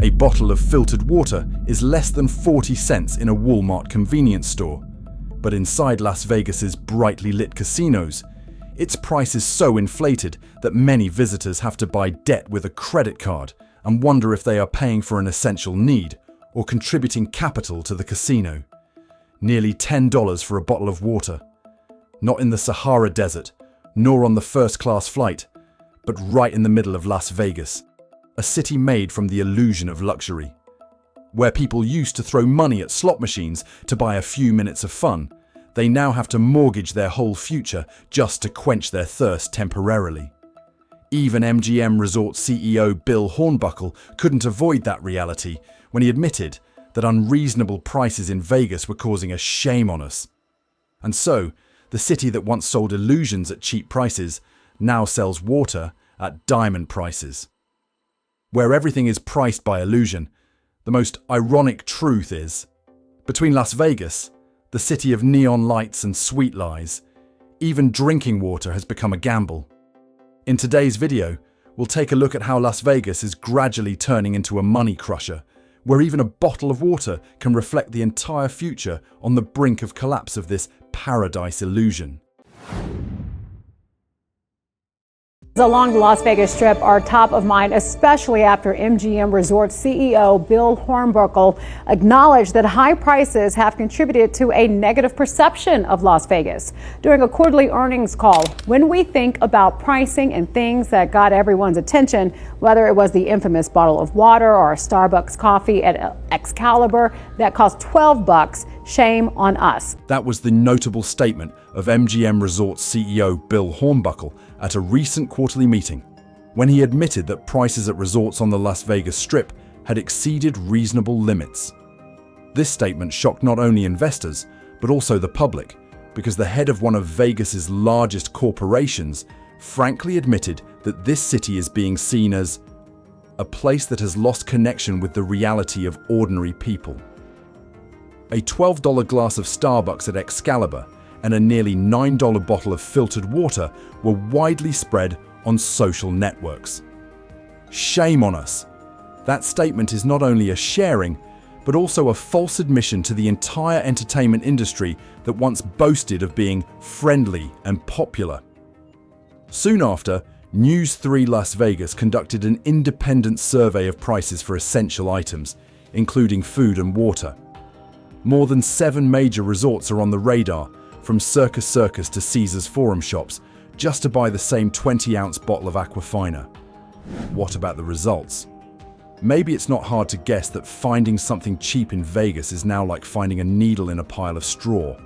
A bottle of filtered water is less than 40 cents in a Walmart convenience store. But inside Las Vegas's brightly lit casinos, its price is so inflated that many visitors have to buy debt with a credit card and wonder if they are paying for an essential need or contributing capital to the casino. Nearly $10 for a bottle of water. Not in the Sahara Desert, nor on the first-class flight, but right in the middle of Las Vegas, a city made from the illusion of luxury. Where people used to throw money at slot machines to buy a few minutes of fun, they now have to mortgage their whole future just to quench their thirst temporarily. Even MGM Resort CEO Bill Hornbuckle couldn't avoid that reality when he admitted that unreasonable prices in Vegas were causing a shame on us. And so, the city that once sold illusions at cheap prices now sells water at diamond prices. Where everything is priced by illusion, the most ironic truth is, between Las Vegas, the city of neon lights and sweet lies, even drinking water has become a gamble. In today's video, we'll take a look at how Las Vegas is gradually turning into a money crusher, where even a bottle of water can reflect the entire future on the brink of collapse of this paradise illusion. Along the Las Vegas Strip are top of mind, especially after MGM Resort CEO Bill Hornbuckle acknowledged that high prices have contributed to a negative perception of Las Vegas. During a quarterly earnings call, when we think about pricing and things that got everyone's attention, whether it was the infamous bottle of water or a Starbucks coffee at Excalibur that cost $12, shame on us. That was the notable statement of MGM Resort CEO Bill Hornbuckle at a recent quarterly meeting, when he admitted that prices at resorts on the Las Vegas Strip had exceeded reasonable limits. This statement shocked not only investors, but also the public, because the head of one of Vegas's largest corporations frankly admitted that this city is being seen as a place that has lost connection with the reality of ordinary people. A $12 glass of Starbucks at Excalibur and a nearly $9 bottle of filtered water were widely spread on social networks. Shame on us. That statement is not only a sharing, but also a false admission to the entire entertainment industry that once boasted of being friendly and popular. Soon after, News 3 Las Vegas conducted an independent survey of prices for essential items, including food and water. More than 7 major resorts are on the radar, from Circus Circus to Caesars Forum shops, just to buy the same 20-ounce bottle of Aquafina. What about the results? Maybe it's not hard to guess that finding something cheap in Vegas is now like finding a needle in a pile of straw.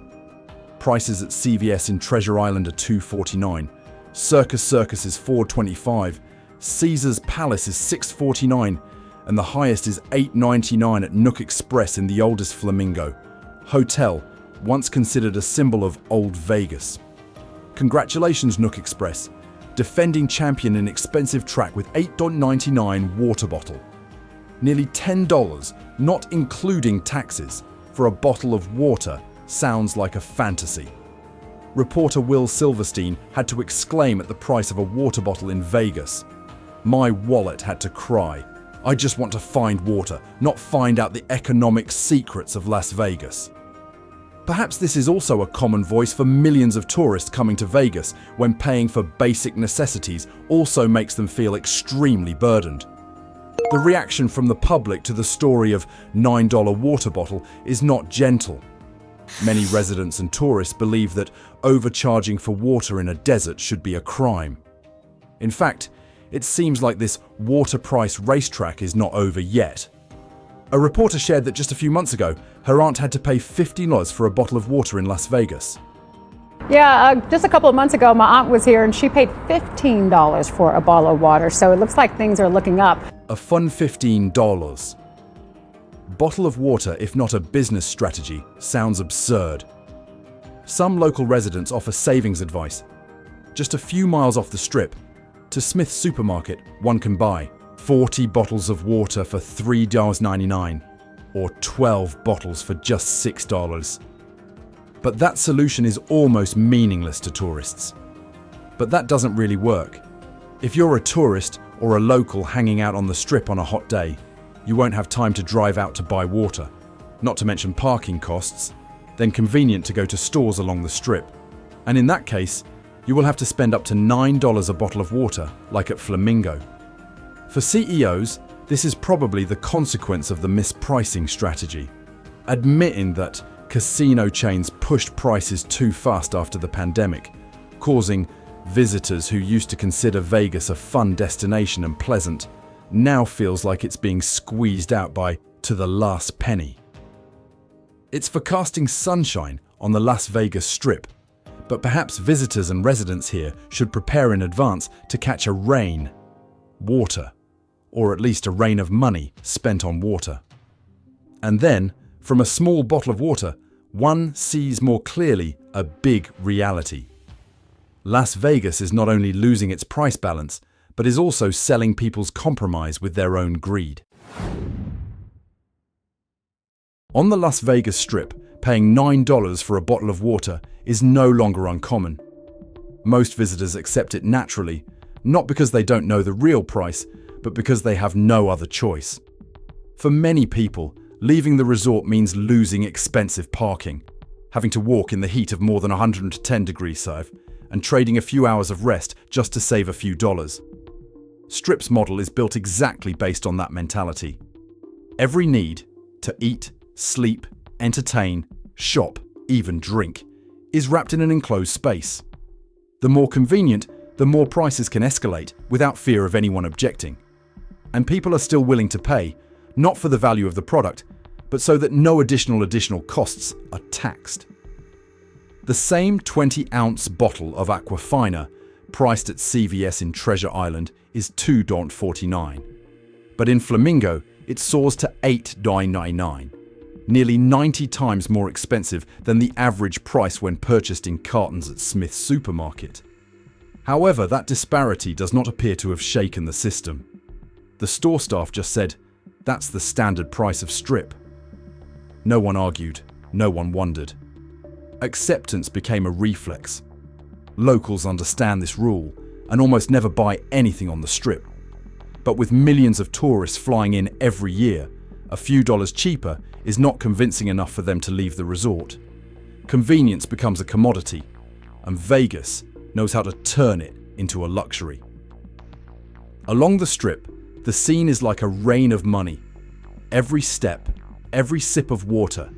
Prices at CVS in Treasure Island are $2.49, Circus Circus is $4.25, Caesars Palace is $6.49, and the highest is $8.99 at Nook Express in the oldest Flamingo Hotel, once considered a symbol of old Vegas. Congratulations, Nook Express, defending champion in expensive track with $8.99 water bottle. Nearly $10, not including taxes, for a bottle of water sounds like a fantasy. Reporter Will Silverstein had to exclaim at the price of a water bottle in Vegas. My wallet had to cry. I just want to find water, not find out the economic secrets of Las Vegas. Perhaps this is also a common voice for millions of tourists coming to Vegas when paying for basic necessities also makes them feel extremely burdened. The reaction from the public to the story of $9 water bottle is not gentle. Many residents and tourists believe that overcharging for water in a desert should be a crime. In fact, it seems like this water price racetrack is not over yet. A reporter shared that just a few months ago, her aunt had to pay $50 for a bottle of water in Las Vegas. Yeah, just a couple of months ago, my aunt was here and she paid $15 for a bottle of water, so it looks like things are looking up. A fun $15. Bottle of water, if not a business strategy, sounds absurd. Some local residents offer savings advice. Just a few miles off the strip, to Smith's supermarket, one can buy 40 bottles of water for $3.99, or 12 bottles for just $6. But that solution is almost meaningless to tourists. But that doesn't really work. If you're a tourist or a local hanging out on the strip on a hot day, You won't have time to drive out to buy water, not to mention parking costs, then convenient to go to stores along the strip. And in that case, you will have to spend up to $9 a bottle of water, like at Flamingo. For CEOs, this is probably the consequence of the mispricing strategy, admitting that casino chains pushed prices too fast after the pandemic, causing visitors who used to consider Vegas a fun destination and pleasant now feels like it's being squeezed out by to the last penny. It's for casting sunshine on the Las Vegas Strip, but perhaps visitors and residents here should prepare in advance to catch a rain, water, or at least a rain of money spent on water. And then, from a small bottle of water, one sees more clearly a big reality. Las Vegas is not only losing its price balance, but is also selling people's compromise with their own greed. On the Las Vegas Strip, paying $9 for a bottle of water is no longer uncommon. Most visitors accept it naturally, not because they don't know the real price, but because they have no other choice. For many people, leaving the resort means losing expensive parking, having to walk in the heat of more than 110 degrees Celsius, and trading a few hours of rest just to save a few dollars. Strip's model is built exactly based on that mentality. Every need to eat, sleep, entertain, shop, even drink, is wrapped in an enclosed space. The more convenient, the more prices can escalate without fear of anyone objecting. And people are still willing to pay, not for the value of the product, but so that no additional costs are taxed. The same 20-ounce bottle of Aquafina, priced at CVS in Treasure Island, is $2.49. But in Flamingo, it soars to $8.99, nearly 90 times more expensive than the average price when purchased in cartons at Smith's supermarket. However, that disparity does not appear to have shaken the system. The store staff just said, "That's the standard price of Strip." No one argued, no one wondered. Acceptance became a reflex. Locals understand this rule and almost never buy anything on the Strip. But with millions of tourists flying in every year, a few dollars cheaper is not convincing enough for them to leave the resort. Convenience becomes a commodity, and Vegas knows how to turn it into a luxury. Along the Strip, the scene is like a rain of money. Every step, every sip of water,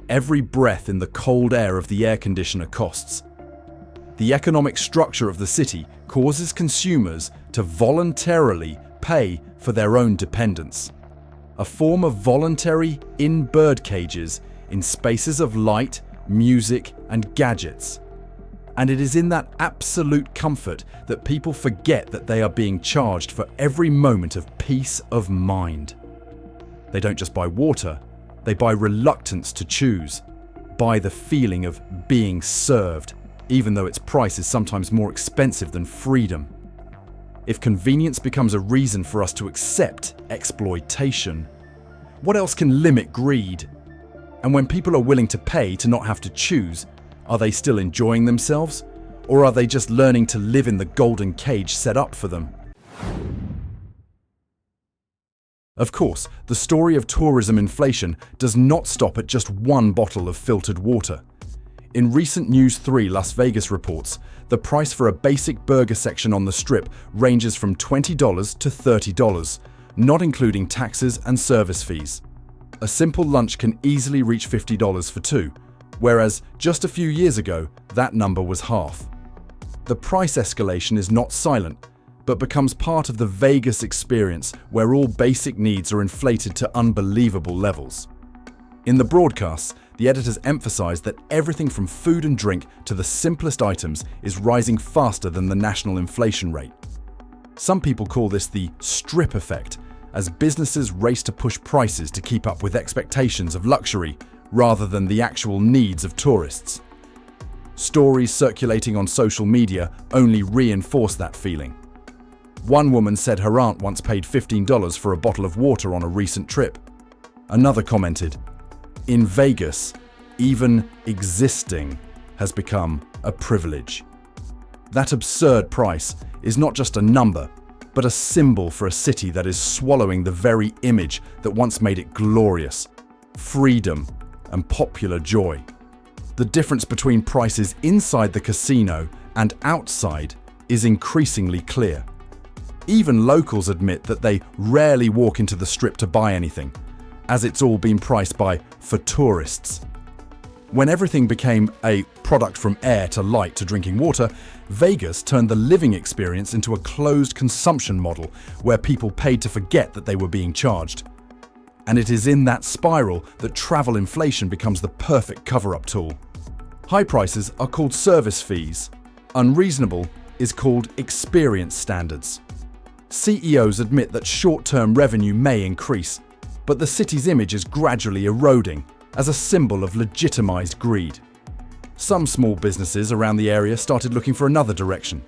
every breath in the cold air of the air conditioner costs. The economic structure of the city causes consumers to voluntarily pay for their own dependence, a form of voluntary in bird cages in spaces of light, music, and gadgets. And it is in that absolute comfort that people forget that they are being charged for every moment of peace of mind. They don't just buy water, they buy reluctance to choose, buy the feeling of being served, even though its price is sometimes more expensive than freedom. If convenience becomes a reason for us to accept exploitation, what else can limit greed? And when people are willing to pay to not have to choose, are they still enjoying themselves? Or are they just learning to live in the golden cage set up for them? Of course, the story of tourism inflation does not stop at just one bottle of filtered water. In recent News 3 Las Vegas reports, the price for a basic burger section on the Strip ranges from $20 to $30, not including taxes and service fees. A simple lunch can easily reach $50 for two, whereas just a few years ago, that number was half. The price escalation is not silent, but becomes part of the Vegas experience where all basic needs are inflated to unbelievable levels. In the broadcasts, the editors emphasize that everything from food and drink to the simplest items is rising faster than the national inflation rate. Some people call this the Strip effect, as businesses race to push prices to keep up with expectations of luxury rather than the actual needs of tourists. Stories circulating on social media only reinforce that feeling. One woman said her aunt once paid $15 for a bottle of water on a recent trip. Another commented, "In Vegas, even existing has become a privilege." That absurd price is not just a number, but a symbol for a city that is swallowing the very image that once made it glorious, freedom, and popular joy. The difference between prices inside the casino and outside is increasingly clear. Even locals admit that they rarely walk into the Strip to buy anything, as it's all been priced by for tourists. When everything became a product from air to light to drinking water, Vegas turned the living experience into a closed consumption model where people paid to forget that they were being charged. And it is in that spiral that travel inflation becomes the perfect cover-up tool. High prices are called service fees. Unreasonable is called experience standards. CEOs admit that short-term revenue may increase, but the city's image is gradually eroding as a symbol of legitimized greed. Some small businesses around the area started looking for another direction.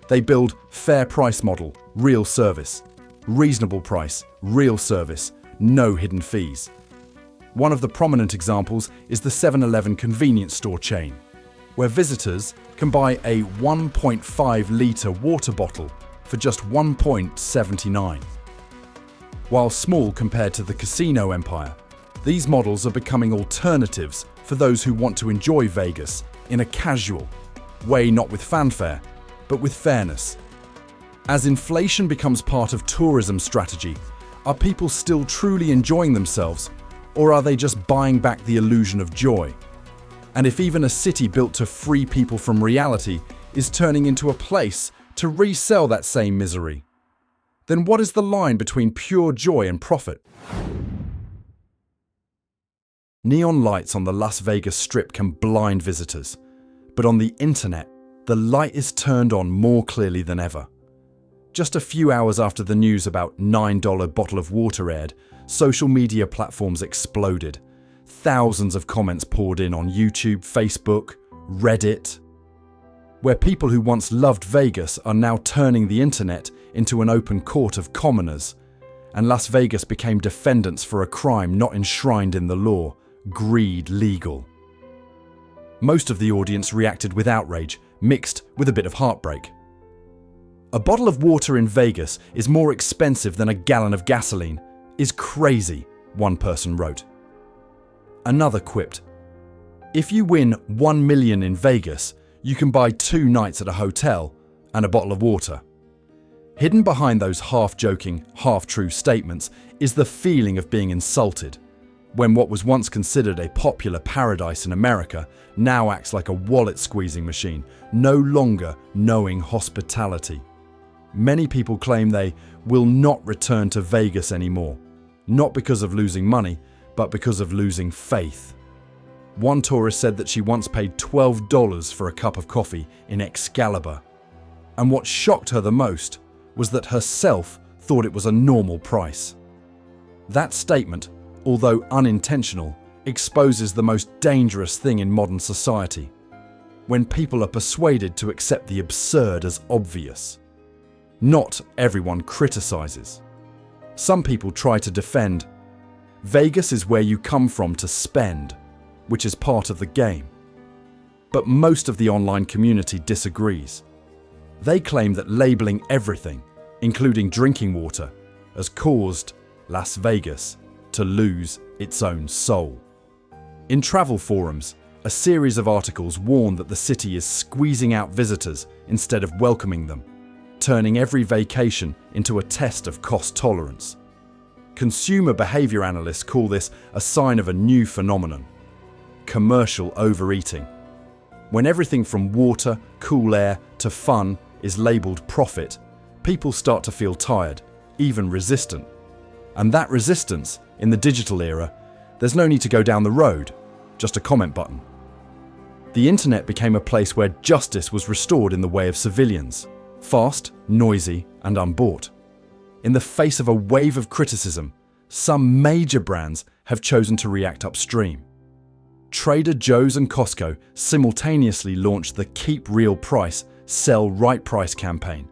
They build fair price model, real service, reasonable price, real service, no hidden fees. One of the prominent examples is the 7-Eleven convenience store chain, where visitors can buy a 1.5-litre water bottle for just $1.79. While small compared to the casino empire, these models are becoming alternatives for those who want to enjoy Vegas in a casual way, not with fanfare, but with fairness. As inflation becomes part of tourism strategy, are people still truly enjoying themselves, or are they just buying back the illusion of joy? And if even a city built to free people from reality is turning into a place to resell that same misery, then what is the line between pure joy and profit? Neon lights on the Las Vegas Strip can blind visitors, but on the internet, the light is turned on more clearly than ever. Just a few hours after the news about $9 bottle of water aired, social media platforms exploded. Thousands of comments poured in on YouTube, Facebook, Reddit, where people who once loved Vegas are now turning the internet into an open court of commoners, and Las Vegas became defendants for a crime not enshrined in the law, greed legal. Most of the audience reacted with outrage, mixed with a bit of heartbreak. A bottle of water in Vegas is more expensive than a gallon of gasoline is crazy, one person wrote. Another quipped, "If you win $1 million in Vegas, you can buy 2 nights at a hotel and a bottle of water." Hidden behind those half-joking, half-true statements is the feeling of being insulted, when what was once considered a popular paradise in America now acts like a wallet-squeezing machine, no longer knowing hospitality. Many people claim they will not return to Vegas anymore, not because of losing money, but because of losing faith. One tourist said that she once paid $12 for a cup of coffee in Excalibur, and what shocked her the most was that herself thought it was a normal price. That statement, although unintentional, exposes the most dangerous thing in modern society, when people are persuaded to accept the absurd as obvious. Not everyone criticizes. Some people try to defend. Vegas is where you come from to spend, which is part of the game. But most of the online community disagrees. They claim that labeling everything, including drinking water, has caused Las Vegas to lose its own soul. In travel forums, a series of articles warn that the city is squeezing out visitors instead of welcoming them, turning every vacation into a test of cost tolerance. Consumer behavior analysts call this a sign of a new phenomenon: commercial overeating. When everything from water, cool air to fun is labeled profit, people start to feel tired, even resistant. And that resistance, in the digital era, there's no need to go down the road, just a comment button. The internet became a place where justice was restored in the way of civilians, fast, noisy, and unbought. In the face of a wave of criticism, some major brands have chosen to react upstream. Trader Joe's and Costco simultaneously launched the Keep Real Price, Sell Right Price campaign,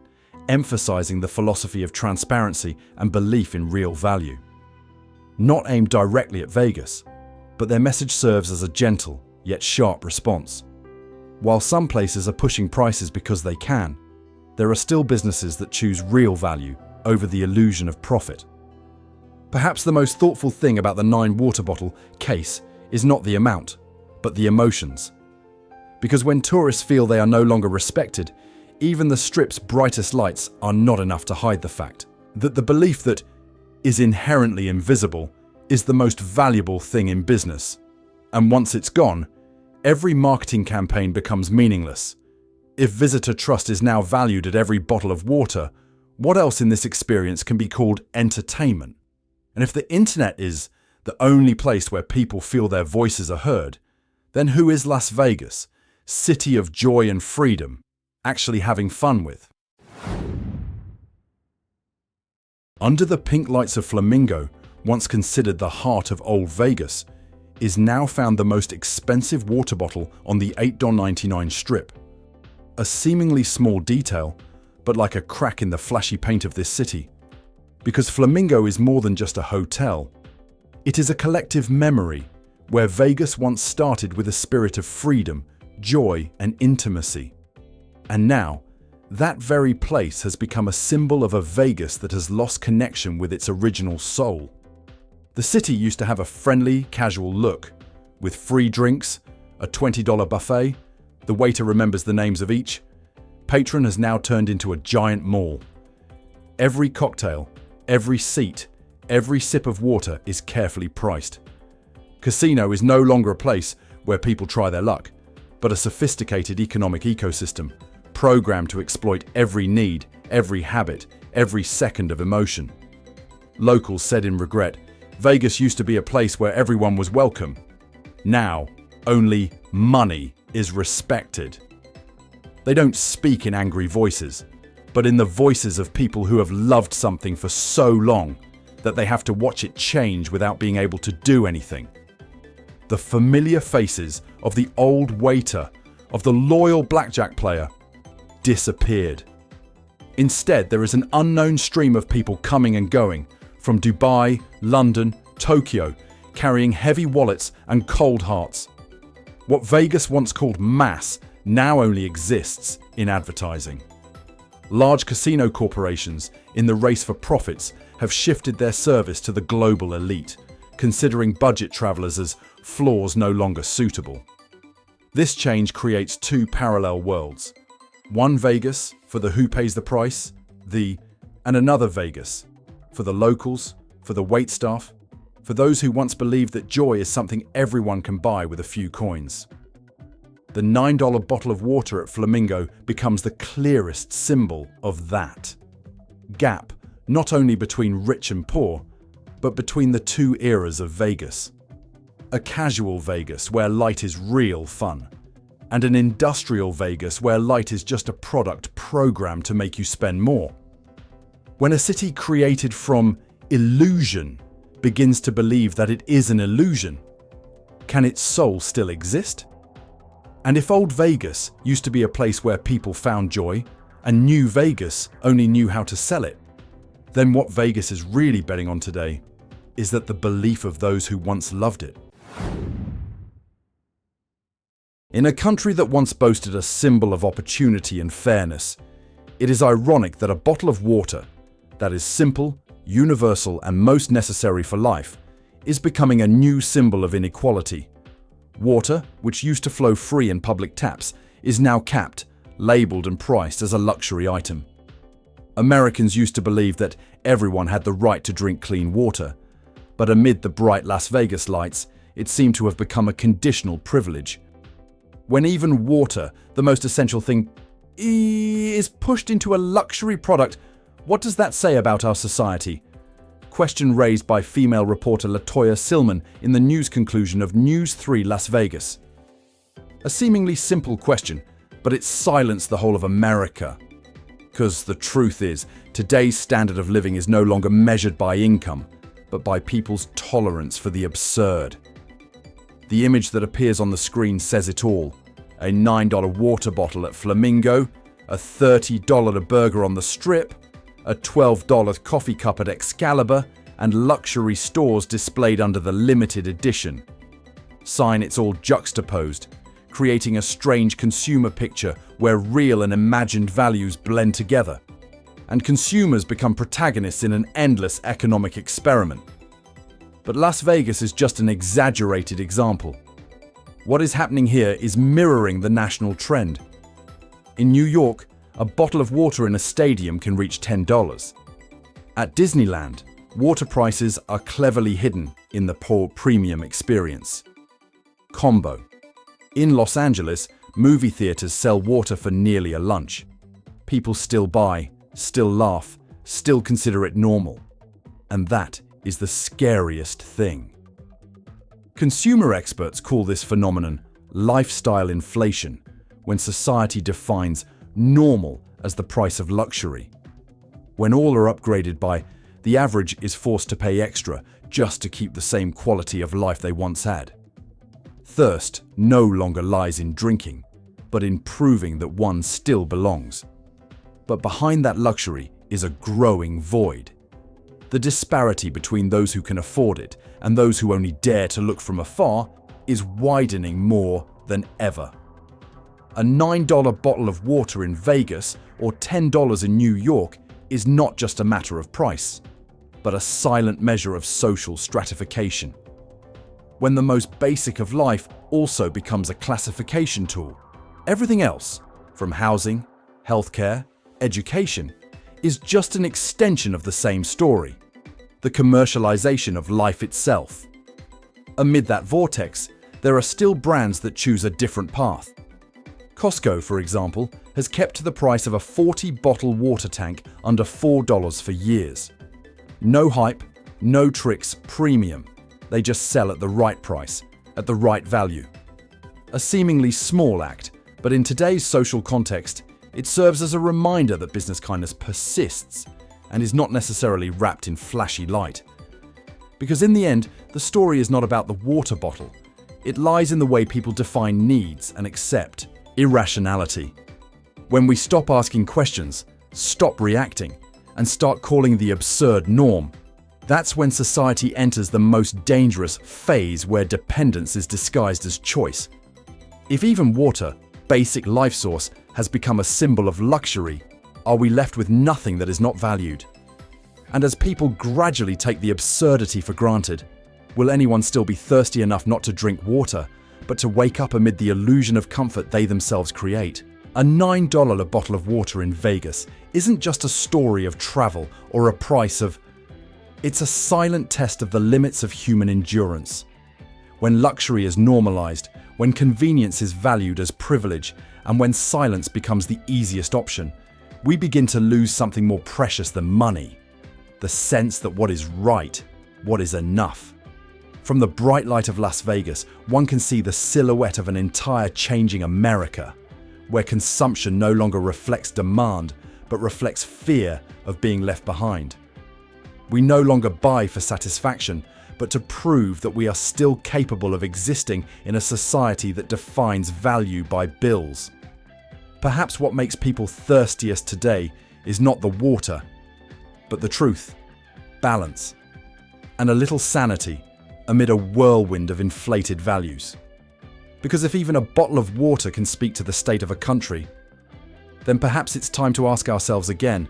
emphasizing the philosophy of transparency and belief in real value. Not aimed directly at Vegas, but their message serves as a gentle yet sharp response. While some places are pushing prices because they can, there are still businesses that choose real value over the illusion of profit. Perhaps the most thoughtful thing about the 9 water bottle case is not the amount, but the emotions. Because when tourists feel they are no longer respected, even the strip's brightest lights are not enough to hide the fact that the belief that is inherently invisible is the most valuable thing in business. And once it's gone, every marketing campaign becomes meaningless. If visitor trust is now valued at every bottle of water, what else in this experience can be called entertainment? And if the internet is the only place where people feel their voices are heard, then who is Las Vegas, city of joy and freedom, actually having fun with? Under the pink lights of Flamingo, once considered the heart of old Vegas, is now found the most expensive water bottle on the $8.99 strip. A seemingly small detail, but like a crack in the flashy paint of this city. Because Flamingo is more than just a hotel. It is a collective memory where Vegas once started with a spirit of freedom, joy, and intimacy. And now, that very place has become a symbol of a Vegas that has lost connection with its original soul. The city used to have a friendly, casual look, with free drinks, a $20 buffet, the waiter remembers the names of each. Patron has now turned into a giant mall. Every cocktail, every seat, every sip of water is carefully priced. Casino is no longer a place where people try their luck, but a sophisticated economic ecosystem, programmed to exploit every need, every habit, every second of emotion. Locals said in regret, Vegas used to be a place where everyone was welcome. Now, only money is respected. They don't speak in angry voices, but in the voices of people who have loved something for so long that they have to watch it change without being able to do anything. The familiar faces of the old waiter, of the loyal blackjack player, disappeared. Instead, there is an unknown stream of people coming and going from Dubai, London, Tokyo, carrying heavy wallets and cold hearts. What Vegas once called mass now only exists in advertising. Large casino corporations, in the race for profits, have shifted their service to the global elite, considering budget travelers as floors no longer suitable. This change creates 2 parallel worlds. One Vegas for the who pays the price, and another Vegas for the locals, for the waitstaff, for those who once believed that joy is something everyone can buy with a few coins. The $9 bottle of water at Flamingo becomes the clearest symbol of that gap, not only between rich and poor, but between the 2 eras of Vegas. A casual Vegas where light is real fun, and an industrial Vegas where light is just a product programmed to make you spend more. When a city created from illusion begins to believe that it is an illusion, can its soul still exist? And if old Vegas used to be a place where people found joy, and new Vegas only knew how to sell it, then what Vegas is really betting on today is that the belief of those who once loved it. In a country that once boasted a symbol of opportunity and fairness, it is ironic that a bottle of water that is simple, universal, and most necessary for life is becoming a new symbol of inequality. Water, which used to flow free in public taps, is now capped, labeled, and priced as a luxury item. Americans used to believe that everyone had the right to drink clean water, but amid the bright Las Vegas lights, it seemed to have become a conditional privilege. When even water, the most essential thing, is pushed into a luxury product, what does that say about our society? Question raised by female reporter Latoya Silman in the news conclusion of News 3 Las Vegas. A seemingly simple question, but it silenced the whole of America. Because the truth is, today's standard of living is no longer measured by income, but by people's tolerance for the absurd. The image that appears on the screen says it all. A $9 water bottle at Flamingo, a $30 burger on the Strip, a $12 coffee cup at Excalibur, and luxury stores displayed under the limited edition. Sign it's all juxtaposed, creating a strange consumer picture where real and imagined values blend together. And consumers become protagonists in an endless economic experiment. But Las Vegas is just an exaggerated example. What is happening here is mirroring the national trend. In New York, a bottle of water in a stadium can reach $10. At Disneyland, water prices are cleverly hidden in the premium experience. Combo. In Los Angeles, movie theaters sell water for nearly a lunch. People still buy, still laugh, still consider it normal. And that is the scariest thing. Consumer experts call this phenomenon lifestyle inflation, when society defines normal as the price of luxury. When all are upgraded by, the average is forced to pay extra just to keep the same quality of life they once had. Thirst no longer lies in drinking, but in proving that one still belongs. But behind that luxury is a growing void. The disparity between those who can afford it and those who only dare to look from afar is widening more than ever. A $9 bottle of water in Vegas or $10 in New York is not just a matter of price, but a silent measure of social stratification. When the most basic of life also becomes a classification tool, everything else, from housing, healthcare, education, is just an extension of the same story, the commercialization of life itself. Amid that vortex, there are still brands that choose a different path. Costco, for example, has kept the price of a 40-bottle water tank under $4 for years. No hype, no tricks, premium. They just sell at the right price, at the right value. A seemingly small act, but in today's social context, it serves as a reminder that business kindness persists and is not necessarily wrapped in flashy light. Because in the end, the story is not about the water bottle. It lies in the way people define needs and accept irrationality. When we stop asking questions, stop reacting, and start calling the absurd norm, that's when society enters the most dangerous phase where dependence is disguised as choice. If even water, basic life source, has become a symbol of luxury, are we left with nothing that is not valued? And as people gradually take the absurdity for granted, will anyone still be thirsty enough not to drink water, but to wake up amid the illusion of comfort they themselves create? A $9 bottle of water in Vegas isn't just a story of travel or a price of... It's a silent test of the limits of human endurance. When luxury is normalized, when convenience is valued as privilege, and when silence becomes the easiest option, we begin to lose something more precious than money: the sense that what is right, what is enough. From the bright light of Las Vegas, one can see the silhouette of an entire changing America, where consumption no longer reflects demand, but reflects fear of being left behind. We no longer buy for satisfaction, but to prove that we are still capable of existing in a society that defines value by bills. Perhaps what makes people thirstiest today is not the water, but the truth, balance, and a little sanity amid a whirlwind of inflated values. Because if even a bottle of water can speak to the state of a country, then perhaps it's time to ask ourselves again,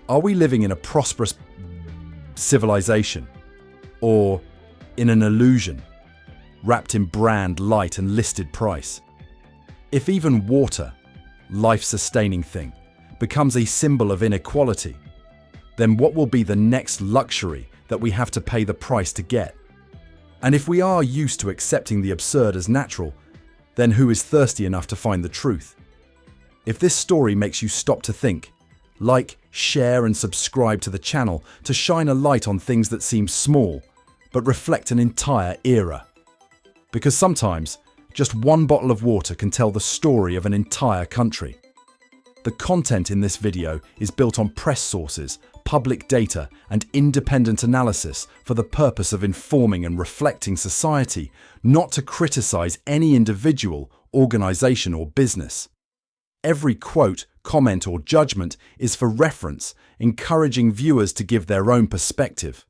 are we living in a prosperous civilization, or in an illusion, wrapped in brand, light, and listed price? If even water, life-sustaining thing, becomes a symbol of inequality, then what will be the next luxury that we have to pay the price to get? And if we are used to accepting the absurd as natural, then who is thirsty enough to find the truth? If this story makes you stop to think, like, share and subscribe to the channel to shine a light on things that seem small, but reflect an entire era. Because sometimes, just one bottle of water can tell the story of an entire country. The content in this video is built on press sources, public data, and independent analysis for the purpose of informing and reflecting society, not to criticize any individual, organization, or business. Every quote, comment, or judgment is for reference, encouraging viewers to give their own perspective.